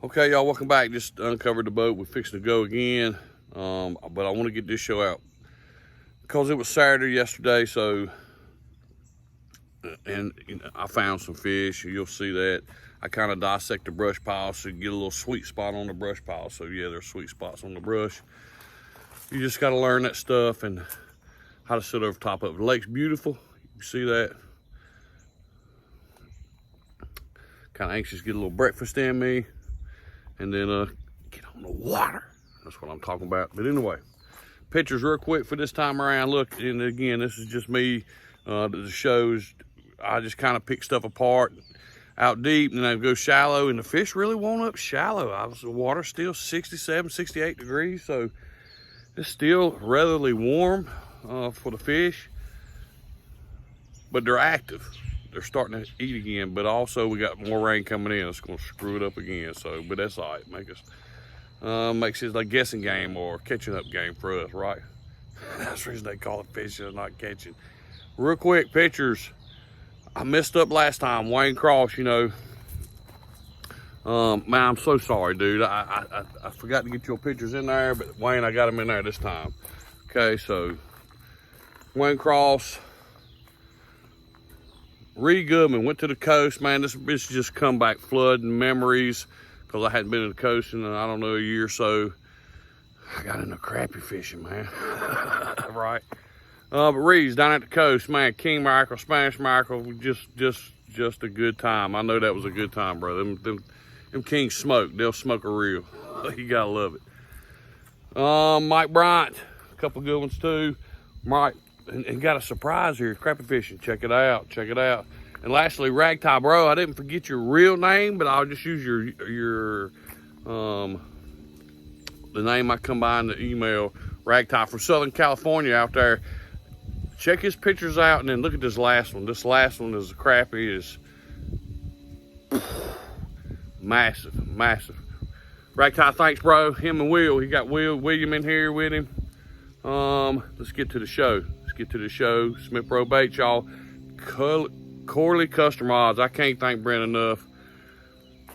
Okay, y'all, welcome back. Just uncovered the boat. We're fixing to go again, but I want to get this show out because it was Saturday yesterday. So, and I found some fish. You'll see that. I kind of dissect the brush pile so you get a little sweet spot on the brush pile. So yeah, there's sweet spots on the brush. You just got to learn that stuff and how to sit over top of it. The lake's beautiful. You see that? Kind of anxious to get a little breakfast in me. And then get on the water. That's what I'm talking about. But anyway, pictures real quick for this time around. Look, and again, this is just me. The shows, I just kind of pick stuff apart out deep, and then I go shallow, and the fish really won't up shallow. The water's still 67, 68 degrees, so it's still relatively warm for the fish. But they're active. They're starting to eat again, but also we got more rain coming in. It's gonna screw it up again. So, but that's all right. Makes it like guessing game or catching up game for us, right? That's the reason they call it fishing, not catching. Real quick, pictures. I messed up last time. Wayne Cross, you know. Man, I'm so sorry, dude. I forgot to get your pictures in there, but Wayne, I got them in there this time. Okay, so Wayne Cross. Reed Goodman went to the coast, man. This just come back flooding memories because I hadn't been to the coast in, I don't know, a year or so. I got into crappie fishing, man. Right. But Reed's down at the coast, man. King mackerel, Spanish mackerel, just a good time. I know that was a good time, brother. Them kings smoke. They'll smoke a reel. You gotta love it. Mike Bryant, a couple good ones too. Mike. And got a surprise here, crappie fishing. Check it out, check it out. And lastly, Ragtie Bro, I didn't forget your real name, but I'll just use your the name I combined the email. Ragtie from Southern California out there. Check his pictures out, and then look at this last one. This last one is a crappie, is massive, massive. Ragtie, thanks, bro. Him and Will, he got William in here with him. Let's get to the show. Get to the show. Smith Pro Bait, y'all. Corleycustomrods. I can't thank Brent enough.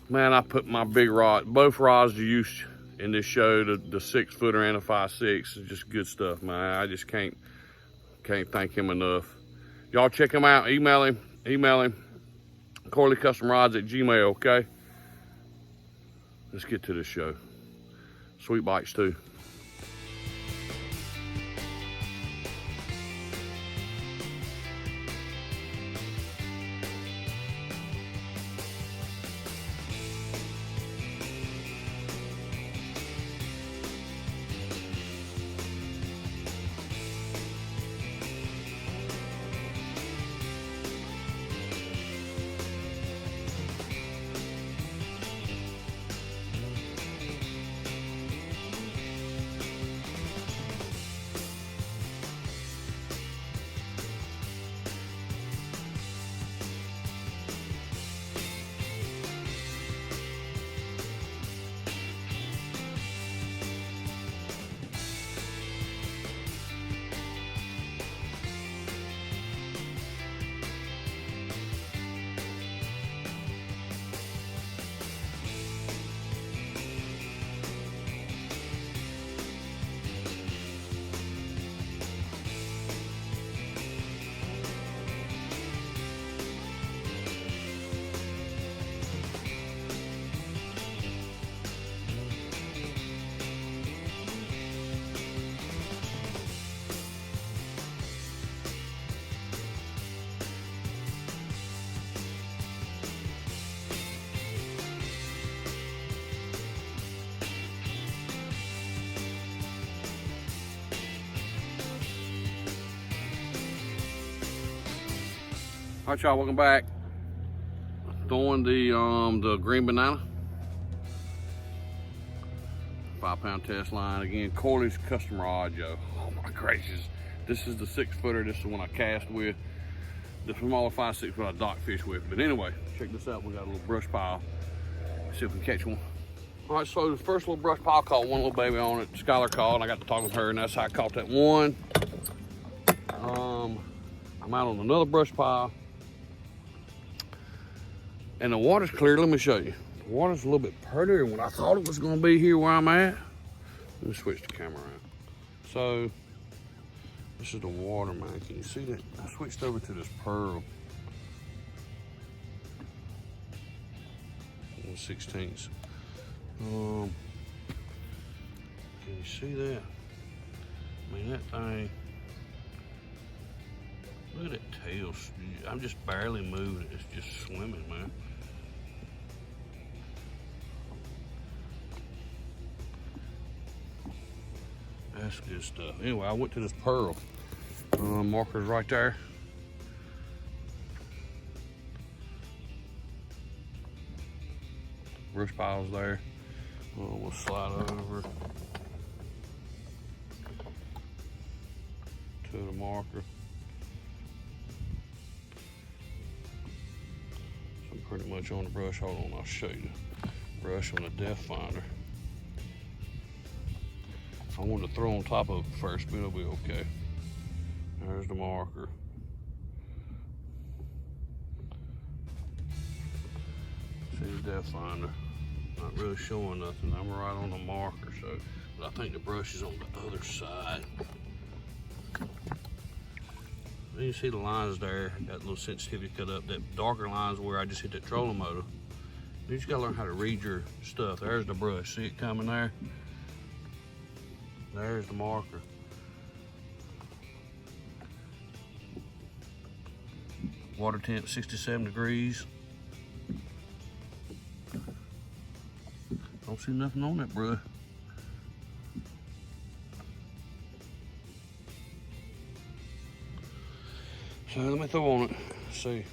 Man, I put my big rod, both rods to use in this show, the 6-footer and a 5.6. It's just good stuff, man. I just can't thank him enough. Y'all check him out. Email him. Corleycustomrods@gmail, okay? Let's get to the show. Sweet bites too. All right, y'all, welcome back. Throwing the green banana. 5-pound test line. Again, Corleycustomrods, yo. Oh my gracious. This is the 6-footer. This is the one I cast with. The smaller 5.6 what I dock fish with. But anyway, check this out. We got a little brush pile. See if we can catch one. All right, so the first little brush pile caught one little baby on it. Skylar caught, and I got to talk with her, and that's how I caught that one. I'm out on another brush pile. And the water's clear. Let me show you. The Water's a little bit prettier than what I thought it was gonna be here where I'm at. Let me switch the camera around. So, this is the water, man. Can you see that? I switched over to this pearl. 1/16. Can you see that? I mean, that thing, look at that tail. I'm just barely moving it. It's just swimming, man. That's good stuff. Anyway, I went to this pearl. Marker's right there. Brush pile's there. We'll slide over to the marker. So I'm pretty much on the brush. Hold on, I'll show you the brush on the depth finder. I wanted to throw on top of it first, but it'll be okay. There's the marker. See the depth finder. Not really showing nothing. I'm right on the marker, so, but I think the brush is on the other side. You see the lines there, that little sensitivity cut up. That darker lines where I just hit that trolling motor. You just gotta learn how to read your stuff. There's the brush. See it coming there? There's the marker. Water temp 67 degrees. Don't see nothing on that brush. So let me throw on it, see.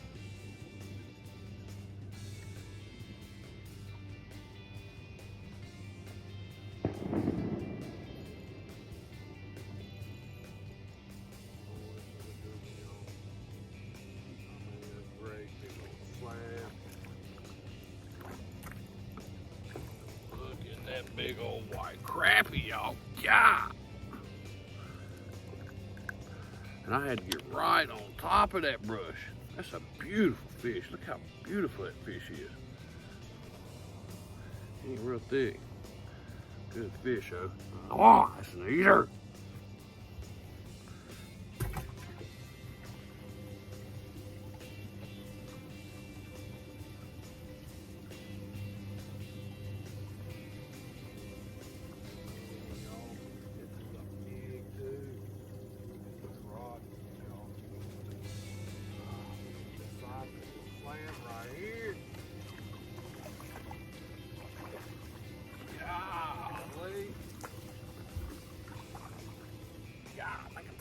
Big old white crappie, y'all. Yeah. And I had to get right on top of that brush. That's a beautiful fish. Look how beautiful that fish is. Ain't real thick. Good fish, though. Oh, that's an eater.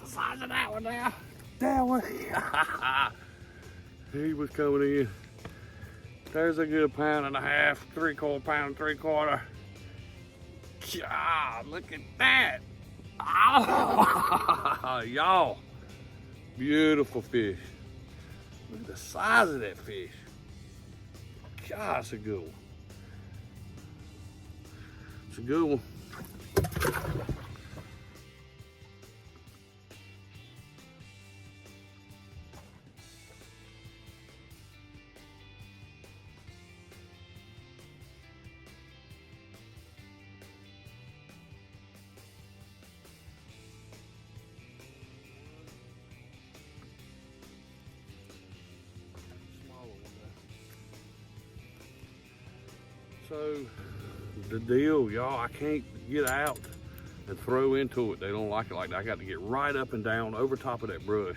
Size of that one now. That one. He was coming in. There's a good 1.5 pounds, 3/4 pound, 3/4. God, look at that. Oh, y'all. Beautiful fish. Look at the size of that fish. God, it's a good one. It's a good one. So the deal, y'all, I can't get out and throw into it. They don't like it like that. I got to get right up and down over top of that brush.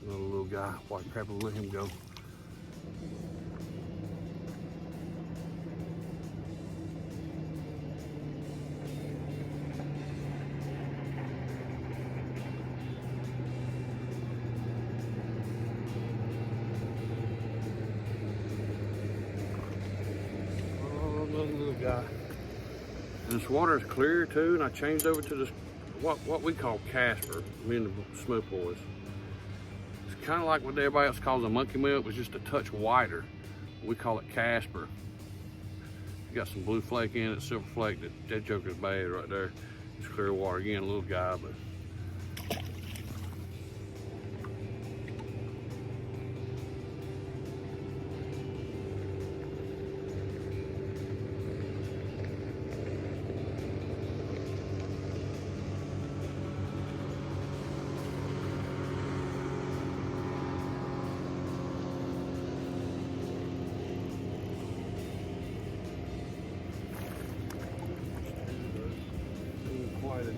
Another little guy, white crappie, let him go. Guy. And this water is clear too, and I changed over to this what we call Casper, me and the Smoke Boys. It's kind of like what everybody else calls a monkey milk, but just a touch whiter. We call it Casper. You got some blue flake in it, silver flake. That joker's bad right there. It's clear water again, a little guy, but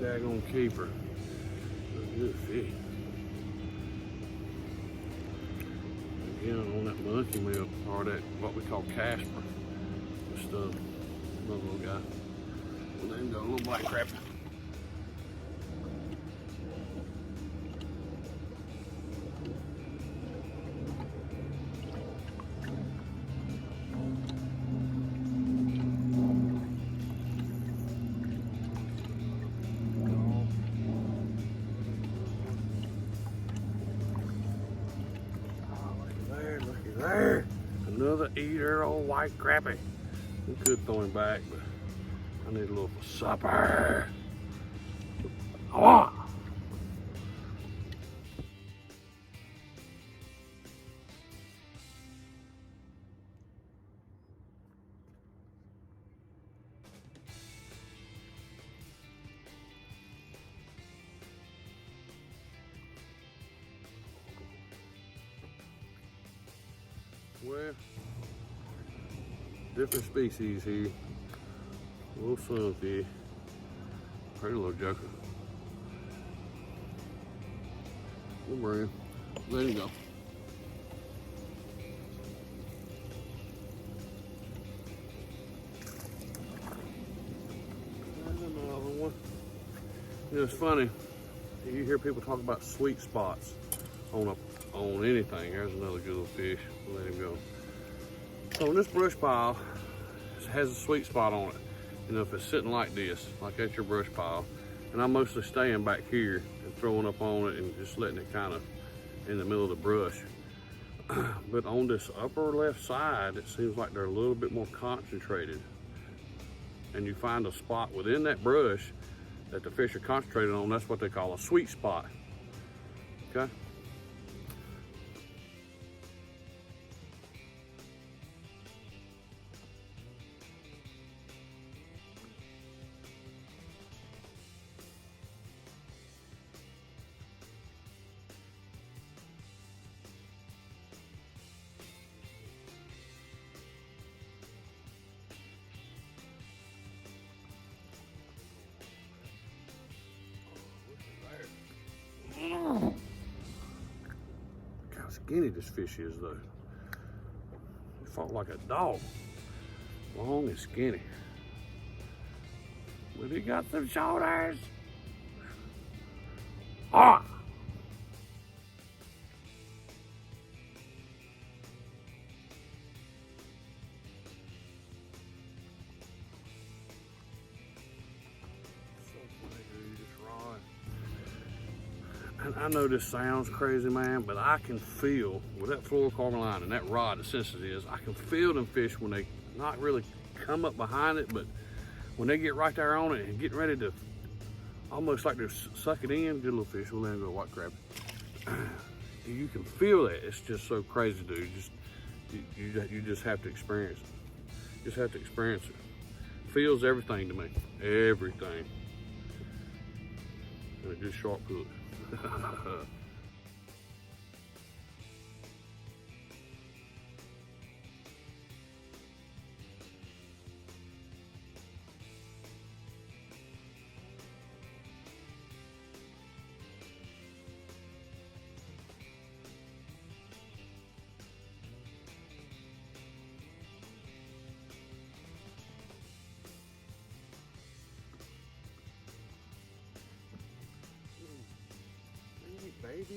daggone keeper. Good fish. Again, on that monkey meal, or that what we call Casper. Just another little guy. Well, there you go, a little black crappie. There, another eater old white crappie. We could throw him back, but I need a little supper. Oh. Well, different species here. Little sunfish. Pretty little joker. We'll bring him. Let him go. Another one. You know, it's funny. You hear people talk about sweet spots on anything. There's another good little fish. Let him go. So on this brush pile, it has a sweet spot on it. You know, if it's sitting like this, like at your brush pile, and I'm mostly staying back here and throwing up on it and just letting it kind of in the middle of the brush. But on this upper left side, it seems like they're a little bit more concentrated. And you find a spot within that brush that the fish are concentrated on. That's what they call a sweet spot. Okay? Look how skinny this fish is, though. He fought like a dog. Long and skinny. But he got some shoulders. Ah! And I know this sounds crazy, man, but I can feel, with that fluorocarbon line and that rod, as sensitive it is, I can feel them fish when they not really come up behind it, but when they get right there on it and getting ready to, almost like they're suck it in, good little fish, we'll let him go white crab. You can feel that. It's just so crazy, dude. You just have to experience it. You just have to experience it. Feels everything to me, everything. And a good sharp hook.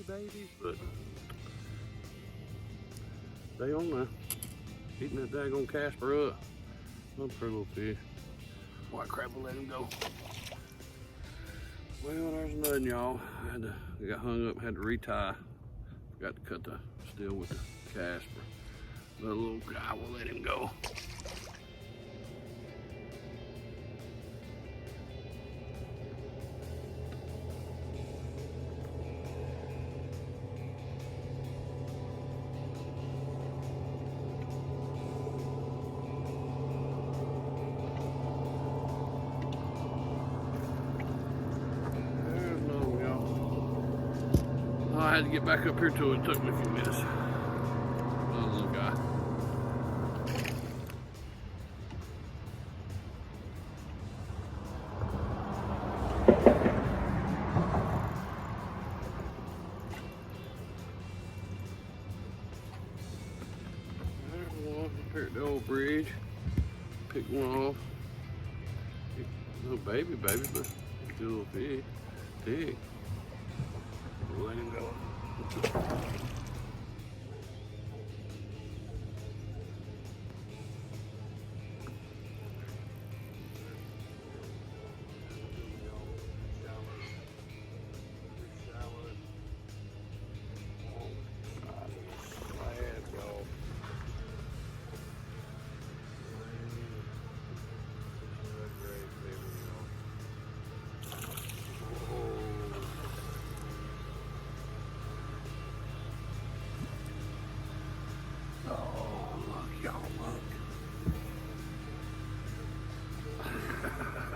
Babies, but they on there, eating that daggone Casper up. Another pretty little fish. White crab will let him go. Well, there's nothing, y'all. I got hung up, had to retie. Forgot to cut the steel with the Casper. The little guy will let him go. I had to get back up here to it. It took me a few minutes. Another little guy. old bridge. Pick one off. No baby, but still a little big. Big. We'll let him go.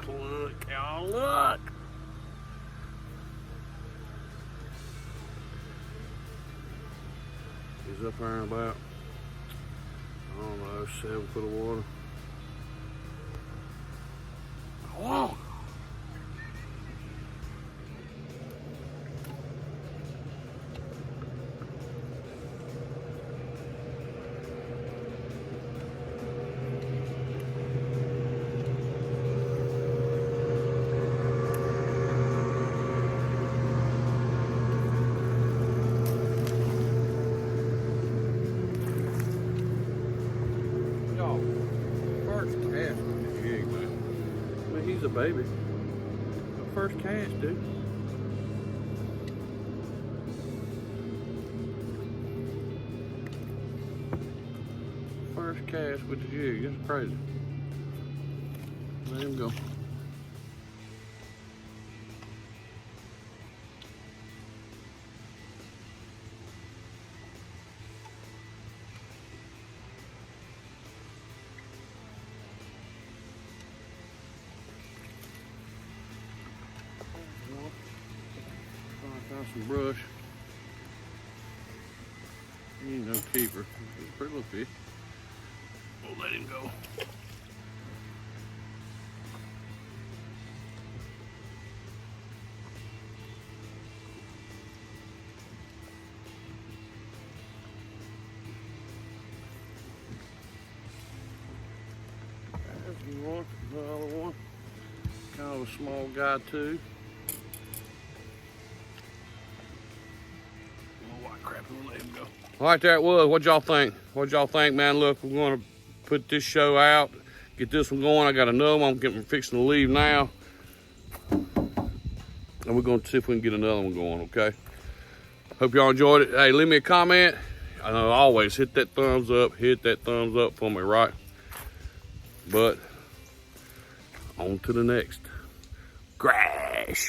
Look, y'all, look. He's up there about, I don't know, 7 foot of water. Whoa. First cast with the jig, man. I mean, he's a baby. But first cast, dude. First cast with the jig. It's crazy. Let him go. Found some brush. He ain't no keeper. He's a pretty little fish. We'll let him go. There's one, another one. Kind of a small guy too. All right, there it was. What y'all think? What y'all think, man? Look, we're going to put this show out, get this one going. I got another one. I'm fixing to leave now. And we're going to see if we can get another one going, okay? Hope y'all enjoyed it. Hey, leave me a comment. I know, always hit that thumbs up. Hit that thumbs up for me, right? But on to the next. Crash.